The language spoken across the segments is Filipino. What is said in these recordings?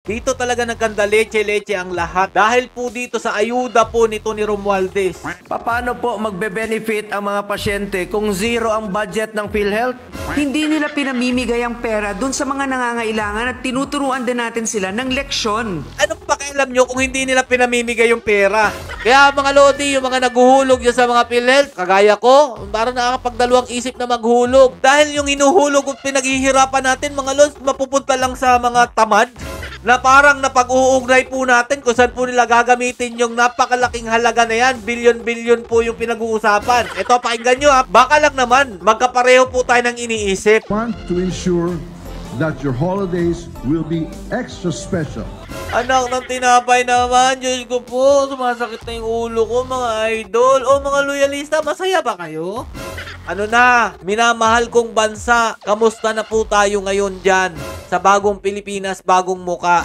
Dito talaga nagkanda leche-leche ang lahat dahil po dito sa ayuda po nito ni Romualdez. Paano po magbe-benefit ang mga pasyente kung zero ang budget ng PhilHealth? Hindi nila pinamimigay ang pera dun sa mga nangangailangan at tinuturuan din natin sila ng leksyon. Anong pakialam nyo kung hindi nila pinamimigay yung pera? Kaya mga Lodi, yung mga naguhulog dyan sa mga PhilHealth, kagaya ko, parang nakakapagdalawang isip na maghulog. Dahil yung hinuhulog at pinaghihirapan natin, mga Lods, mapupunta lang sa mga tamad na parang napag-uugnay po natin kung saan po nila gagamitin yung napakalaking halaga na yan. Bilyon-bilyon po yung pinag-uusapan. Ito, pakinggan nyo ha. Baka lang naman, magkapareho po tayo ng iniisip. Want to ensure that your holidays will be extra special. Anak ng tinapay naman, Diyos ko po, sumasakit na yung ulo ko, mga idol. O mga loyalista, masaya ba kayo? Ano na, minamahal kong bansa, kamusta na po tayo ngayon dyan? Sa bagong Pilipinas, bagong muka.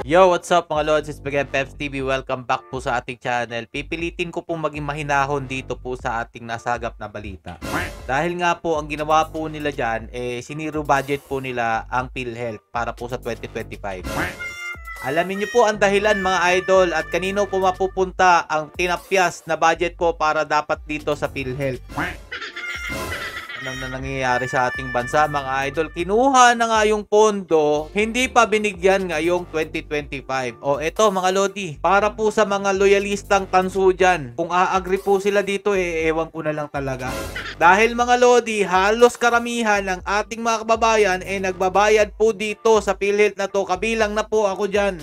Yo, what's up mga Lods? It's Spaghetti Peps TV. Welcome back po sa ating channel. Pipilitin ko pong maging mahinahon dito po sa ating nasagap na balita. Dahil nga po, ang ginawa po nila dyan, siniro budget po nila ang PhilHealth para po sa 2025. Alamin niyo po ang dahilan mga idol at kanino po mapupunta ang tinapyas na budget po para dapat dito sa PhilHealth. Anong na nangyayari sa ating bansa mga idol? Kinuha na nga yung pondo, hindi pa binigyan ngayong 2025. O eto mga Lodi, para po sa mga loyalistang tanso dyan, kung a-agree po sila dito ewan ko na lang talaga. Dahil mga Lodi, halos karamihan ng ating mga kababayan nagbabayad po dito sa PhilHealth na to, kabilang na po ako dyan.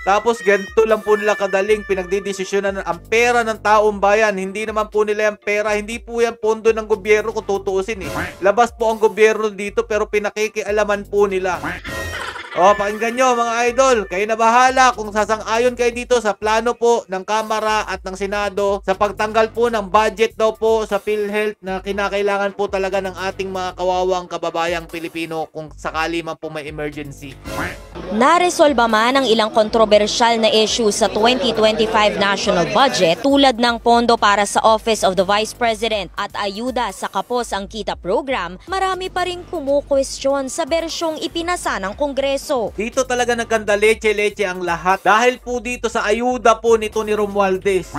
Tapos ganito lang po nila kadaling pinagdidesisyonan ang pera ng taong bayan. Hindi naman po nila yung pera. Hindi po yan pondo ng gobyerno kung tutuusin Labas po ang gobyerno dito pero pinakikialaman po nila. O, pakinggan nyo mga idol. Kayo na bahala kung sasang-ayon kayo dito sa plano po ng Kamara at ng Senado sa pagtanggal po ng budget daw po sa PhilHealth na kinakailangan po talaga ng ating mga kawawang kababayang Pilipino kung sakali man po may emergency. Naresolba man ang ilang kontrobersyal na issue sa 2025 national budget tulad ng pondo para sa Office of the Vice President at ayuda sa Kapos ang Kita program, marami pa rin kumukwestiyon sa bersyong ipinasa ng Kongreso. Dito talaga nagkanda leche-leche ang lahat dahil po dito sa ayuda po nito ni Romualdez.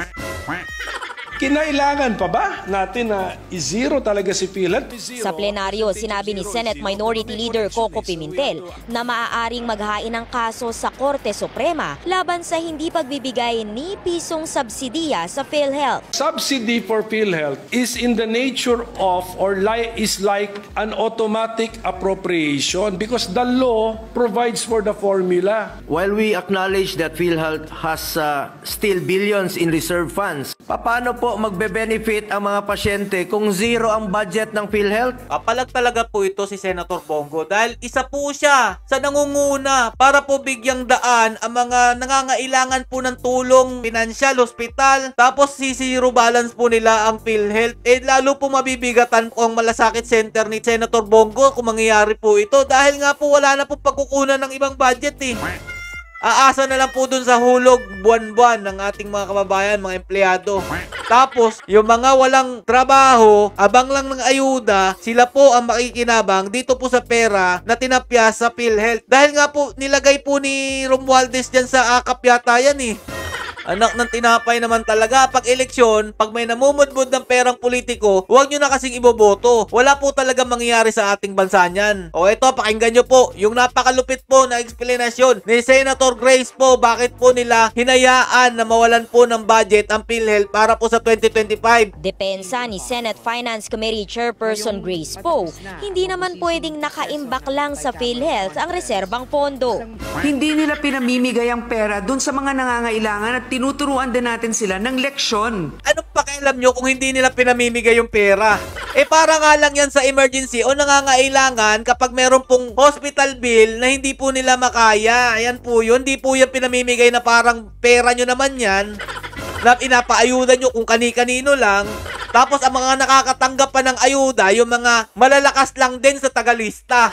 Kinailangan pa ba natin na i-zero talaga si PhilHealth? Sa plenaryo, sinabi ni Senate Minority Leader Coco Pimentel na maaaring maghain ng kaso sa Korte Suprema laban sa hindi pagbibigay ni pisong subsidiya sa PhilHealth. Subsidy for PhilHealth is in the nature of is like an automatic appropriation because the law provides for the formula. While we acknowledge that PhilHealth has still billions in reserve funds, paano po magbe-benefit ang mga pasyente kung zero ang budget ng PhilHealth? Kapalag talaga po ito si Senator Bongo dahil isa po siya sa nangunguna para po bigyang daan ang mga nangangailangan po ng tulong pinansyal, hospital, tapos zero balance po nila ang PhilHealth. Lalo po mabibigatan po ang malasakit center ni Senator Bongo kung mangyayari po ito dahil nga po wala na po pagkukunan ng ibang budget Aasa na lang po dun sa hulog buwan-buwan ng ating mga kababayan, mga empleyado. Tapos, yung mga walang trabaho, abang lang ng ayuda, sila po ang makikinabang dito po sa pera na tinapyas sa PhilHealth. Dahil nga po, nilagay po ni Romualdez dyan sa akap yata yan Anak ng tinapay naman talaga. Pag eleksyon, pag may namumudmud ng perang politiko, huwag nyo na kasing iboboto. Wala po talaga mangyayari sa ating bansa niyan. O eto, pakinggan nyo po yung napakalupit po na eksplanasyon ni Senator Grace po bakit po nila hinayaan na mawalan po ng budget ang PhilHealth para po sa 2025. Depensa ni Senate Finance Committee Chairperson Grace Poe, hindi naman pwedeng nakaimbak lang sa PhilHealth ang reserbang pondo. Hindi nila pinamimigay ang pera dun sa mga nangangailangan at tinuturuan din natin sila ng leksyon. Anong pakialam nyo kung hindi nila pinamimigay yung pera? Para nga lang yan sa emergency o nangangailangan kapag meron pong hospital bill na hindi po nila makaya. Ayan po yun. Hindi po yan pinamimigay na parang pera nyo naman yan. Na inapaayuda nyo kung kani-kanino lang. Tapos ang mga nakakatanggap pa ng ayuda, yung mga malalakas lang din sa tagalista.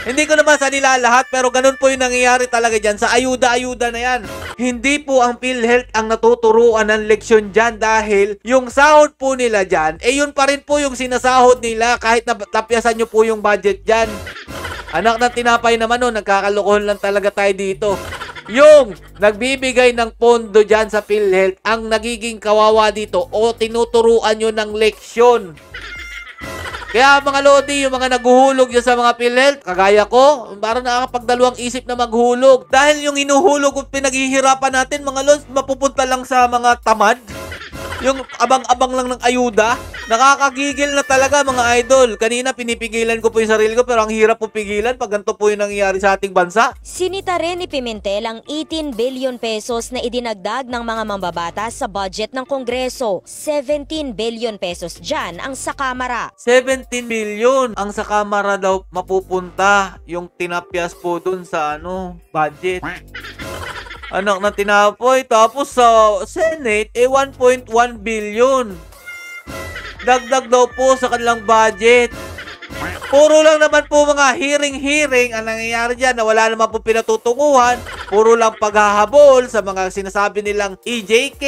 Hindi ko naman sa nila lahat, pero ganun po yung nangyayari talaga dyan sa ayuda-ayuda na yan. Hindi po ang PhilHealth ang natuturuan ng leksyon dyan dahil yung sahod po nila dyan, yun pa rin po yung sinasahod nila kahit na tapyasan nyo po yung budget dyan. Anak ng tinapay naman nagkakalokohan lang talaga tayo dito. Yung nagbibigay ng pondo dyan sa PhilHealth ang nagiging kawawa dito o tinuturuan nyo ng leksyon. Kaya mga Lodi, yung mga naguhulog dyan sa mga PhilHealth, kagaya ko, parang nakakapagdalawang isip na maghulog. Dahil yung hinuhulog at pinaghihirapan natin, mga Lodi, mapupunta lang sa mga tamad. Yung abang-abang lang ng ayuda. Nakakagigil na talaga mga idol. Kanina pinipigilan ko po yung sarili ko pero ang hirap po pigilan pag ganito po yung nangyayari sa ating bansa. Sinita rin ni Pimentel ang 18 billion pesos na idinagdag ng mga mambabatas sa budget ng Kongreso. 17 billion pesos dyan ang sa Kamara. 17 billion ang sa Kamara daw mapupunta yung tinapyas po dun sa budget. Anak na tinapoy. Tapos sa Senate, 1.1 billion. Dagdag daw po sa kanilang budget. Puro lang naman po mga hearing ang nangyayari dyan na wala naman po pinatutunguhan. Puro lang paghahabol sa mga sinasabi nilang EJK,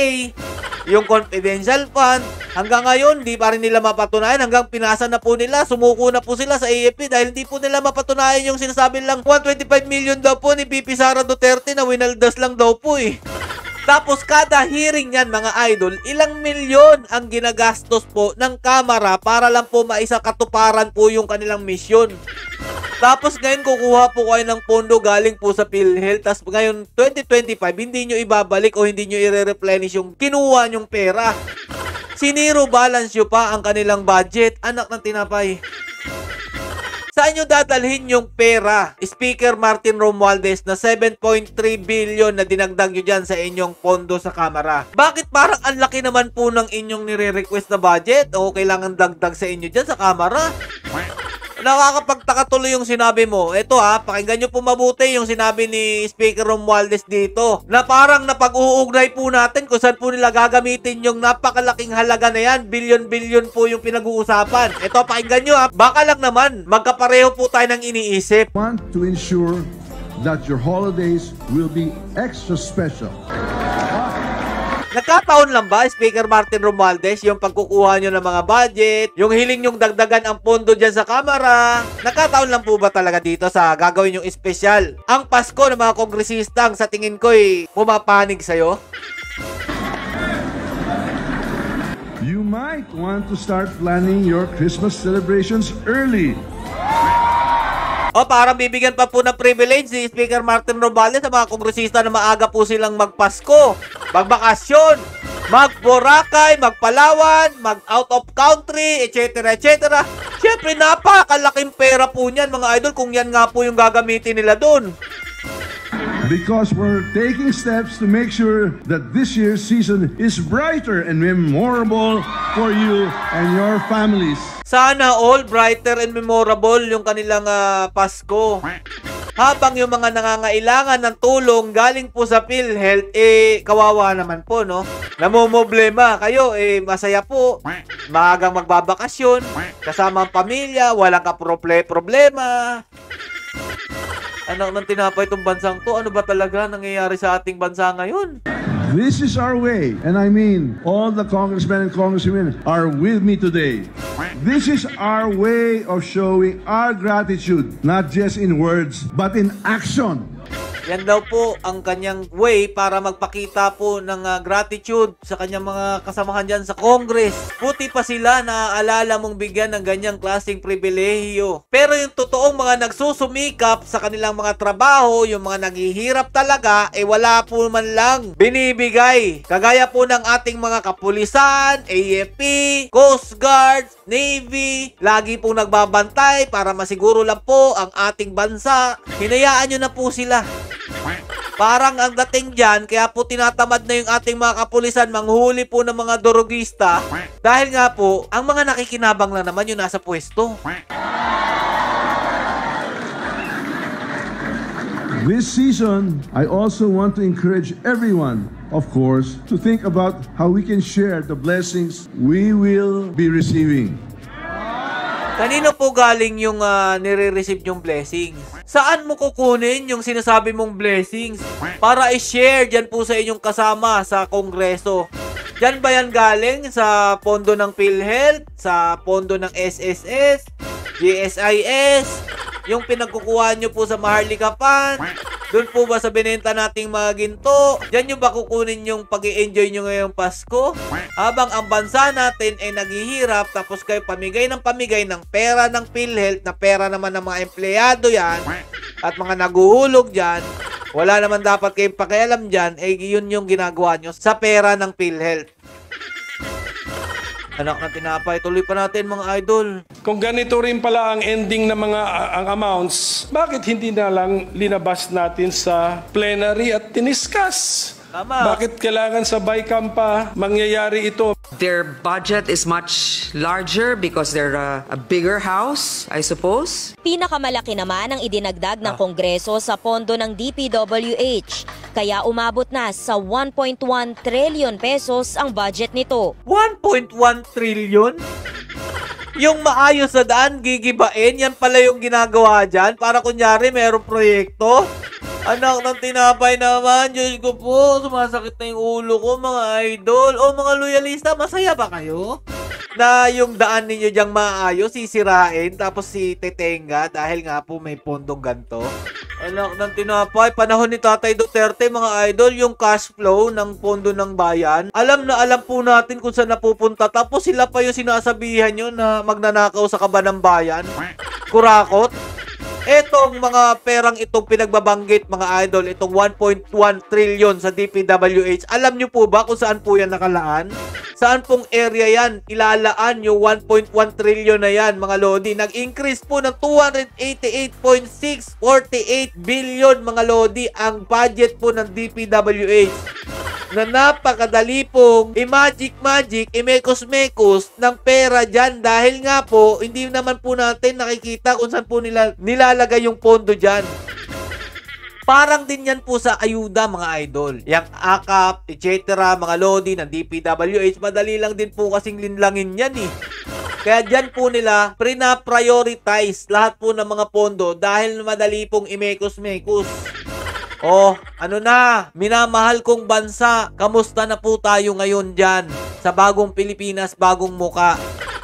yung confidential fund. Hanggang ngayon, di pa rin nila mapatunayan. Hanggang pinasa na po nila, sumuko na po sila sa AFP dahil hindi po nila mapatunayan yung sinasabi lang 125 million daw po ni VP Sara Duterte na winaldas lang daw po eh. Tapos kada hearing yan mga idol, ilang milyon ang ginagastos po ng Kamara para lang po maisakatuparan po yung kanilang misyon. Tapos ngayon kukuha po kayo ng pondo galing po sa PhilHealth. Tapos ngayon 2025, hindi nyo ibabalik o hindi nyo i-replenish yung kinuha nyong pera. Siniro balance nyo pa ang kanilang budget. Anak ng tinapay. Saan nyo dadalhin yung pera? Speaker Martin Romualdez na 7.3 billion na dinagdag nyo dyan sa inyong pondo sa Kamara. Bakit parang ang laki naman po ng inyong nire-request na budget o kailangan dagdag sa inyo dyan sa Kamara? Nakakapagtaka tuloy yung sinabi mo. Ito pakinggan nyo po mabuti yung sinabi ni Speaker Romualdez dito. Na parang napag-uugnay po natin kung saan po nila gagamitin yung napakalaking halaga na yan. Bilyon-bilyon po yung pinag-uusapan. Ito, pakinggan nyo Baka lang naman, magkapareho po tayo ng iniisip. Want to ensure that your holidays will be extra special. Nagkataon lang ba, Speaker Martin Romualdez, yung pagkukuha nyo ng mga budget, yung hiling nyong dagdagan ang pondo dyan sa Kamara? Nagkataon lang po ba talaga dito sa gagawin yung espesyal? Ang Pasko ng mga kongresistang sa tingin ko'y pumapanig sa'yo? You might want to start planning your Christmas celebrations early. Parang bibigyan pa po ng privilege si Speaker Martin Romualdez sa mga kongresista na maaga po silang magpasko, magbakasyon, mag-Boracay, magpalawan, mag-out of country, etc. etc. Siyempre, napakalaking pera po niyan mga idol kung yan nga po yung gagamitin nila doon. Because we're taking steps to make sure that this year's season is brighter and memorable for you and your families. Sana all brighter and memorable yung kanilang Pasko. Habang yung mga nangangailangan ng tulong galing po sa PhilHealth, kawawa naman po, no? Namumblema kayo, masaya po. Maagang magbabakasyon, kasama ang pamilya, walang problema. Anak ng tinapay itong bansang to, ano ba talaga nangyayari sa ating bansa ngayon? This is our way, and I mean all the congressmen and congresswomen are with me today. This is our way of showing our gratitude, not just in words, but in action. Yan daw po ang kanyang way para magpakita po ng gratitude sa kanyang mga kasamahan dyan sa Congress. Puti pa sila na alala mong bigyan ng ganyang klaseng pribilehiyo. Pero yung totoong mga nagsusumikap sa kanilang mga trabaho, yung mga naghihirap talaga, wala po man lang binibigay. Kagaya po ng ating mga kapulisan, AFP, Coast Guard, Navy, lagi pong nagbabantay para masiguro lang po ang ating bansa. Hinayaan nyo na po sila. Parang ang dating dyan, kaya po tinatamad na yung ating mga kapulisan manghuli po ng mga dorogista dahil nga po, ang mga nakikinabang lang naman yung nasa pwesto. This season, I also want to encourage everyone, of course, to think about how we can share the blessings we will be receiving. Kanino po galing yung nire-receive yung blessings? Saan mo kukunin yung sinasabi mong blessings? Para i-share dyan po sa inyong kasama sa Kongreso. Dyan ba yan galing? Sa pondo ng PhilHealth? Sa pondo ng SSS? GSIS? Yung pinagkukuha nyo po sa Maharlika Fund? Doon po ba sa binenta nating mga ginto? Diyan nyo ba kukunin yung pag-i-enjoy nyo ngayong Pasko? Habang ang bansa natin ay naghihirap, tapos kayo pamigay ng pera ng PhilHealth, na pera naman ng mga empleyado yan, at mga naguhulog dyan, wala naman dapat kayong pakialam dyan, eh yun yung ginagawa nyo sa pera ng PhilHealth. Anak na tinapay, tuloy pa natin mga idol. Kung ganito rin pala ang ending ng mga ang amounts, bakit hindi na lang linabas natin sa plenary at tiniskas? Tama. Bakit kailangan sa BICAM pa mangyayari ito? Their budget is much larger because they're a bigger house, I suppose. Pinakamalaki naman ang idinagdag ng Kongreso sa pondo ng DPWH, kaya umabot na sa 1.1 trillion pesos ang budget nito. 1.1 trillion? Yung maayos na daan, gigibain, yan pala yung ginagawa dyan para kunyari mayroong proyekto. Anak ng tinapay naman, Diyos ko po, sumasakit na yung ulo ko mga idol. O mga loyalista, masaya ba kayo? Na yung daan ninyo dyang maayos, sisirain, tapos si Tetenga dahil nga po may pondong ganto. Anak ng tinapay, panahon ni Tatay Duterte mga idol, yung cash flow ng pondo ng bayan, alam na alam po natin kung saan napupunta, tapos sila pa yung sinasabihan nyo na magnanakaw sa kaba ng bayan. Kurakot. Etong mga perang itong pinagbabanggit mga idol, itong 1.1 trillion sa DPWH, alam nyo po ba kung saan po yan nakalaan? Saan pong area yan ilalaan yung 1.1 trillion na yan mga lodi? Nag-increase po ng 288.648 billion mga lodi ang budget po ng DPWH. Na napakadali pong i-magic, i-mekos-mekos ng pera dyan dahil nga po, hindi naman po natin nakikita kung saan po nila nilalagay yung pondo dyan. Parang din yan po sa ayuda mga idol. Yang AKAP, etc. mga lodi ng DPWH, madali lang din po kasing linlangin yan eh. Kaya dyan po nila prina-prioritize lahat po ng mga pondo dahil madali pong i-mekos-mekos. Oh, ano na, minamahal kong bansa, kamusta na po tayo ngayon dyan? Sa bagong Pilipinas, bagong muka.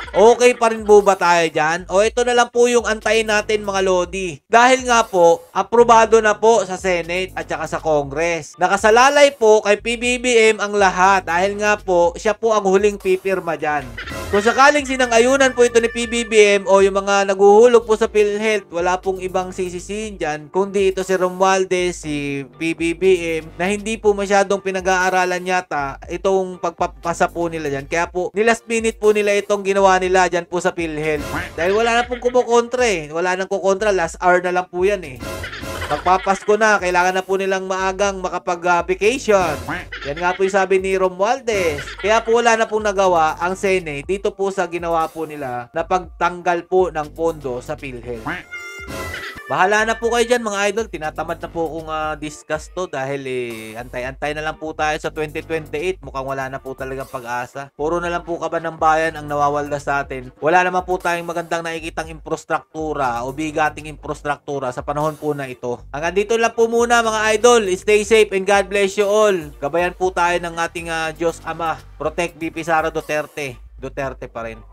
Okay pa rin po ba tayo dyan? O ito na lang po yung antayin natin mga lodi. Dahil nga po, aprobado na po sa Senate at saka sa Congress. Nakasalalay po kay PBBM ang lahat dahil nga po, siya po ang huling pipirma dyan. Kung sakaling sinang-ayunan po ito ni PBBM o yung mga naguhulog po sa PhilHealth, wala pong ibang sisisihin dyan, kundi ito si Romualdez, si PBBM, na hindi po masyadong pinag-aaralan yata itong pagpapasa po nila dyan. Kaya po, nilast minute po nila itong ginawa nila dyan po sa PhilHealth. Dahil wala na pong kumukontra eh. Wala nang kukontra, last hour na lang po yan eh. Magpapasko na, kailangan na po nilang maagang makapag-vacation. Yan nga po yung sabi ni Romualdez. Kaya po wala na pong nagawa ang Senate dito po sa ginawa po nila na pagtanggal po ng pondo sa PhilHealth. Bahala na po kayo dyan mga idol. Tinatamad na po kung discuss to dahil antay-antay na lang po tayo sa 2028. Mukhang wala na po talagang pag-asa. Puro na lang po kaba ng bayan ang nawawalda sa atin. Wala naman po tayong magandang nakikitang infrastruktura o bigating infrastruktura sa panahon po na ito. Hanggang dito lang po muna mga idol. Stay safe and God bless you all. Gabayan po tayo ng ating Diyos Ama. Protect VP Sara Duterte. Duterte pa rin.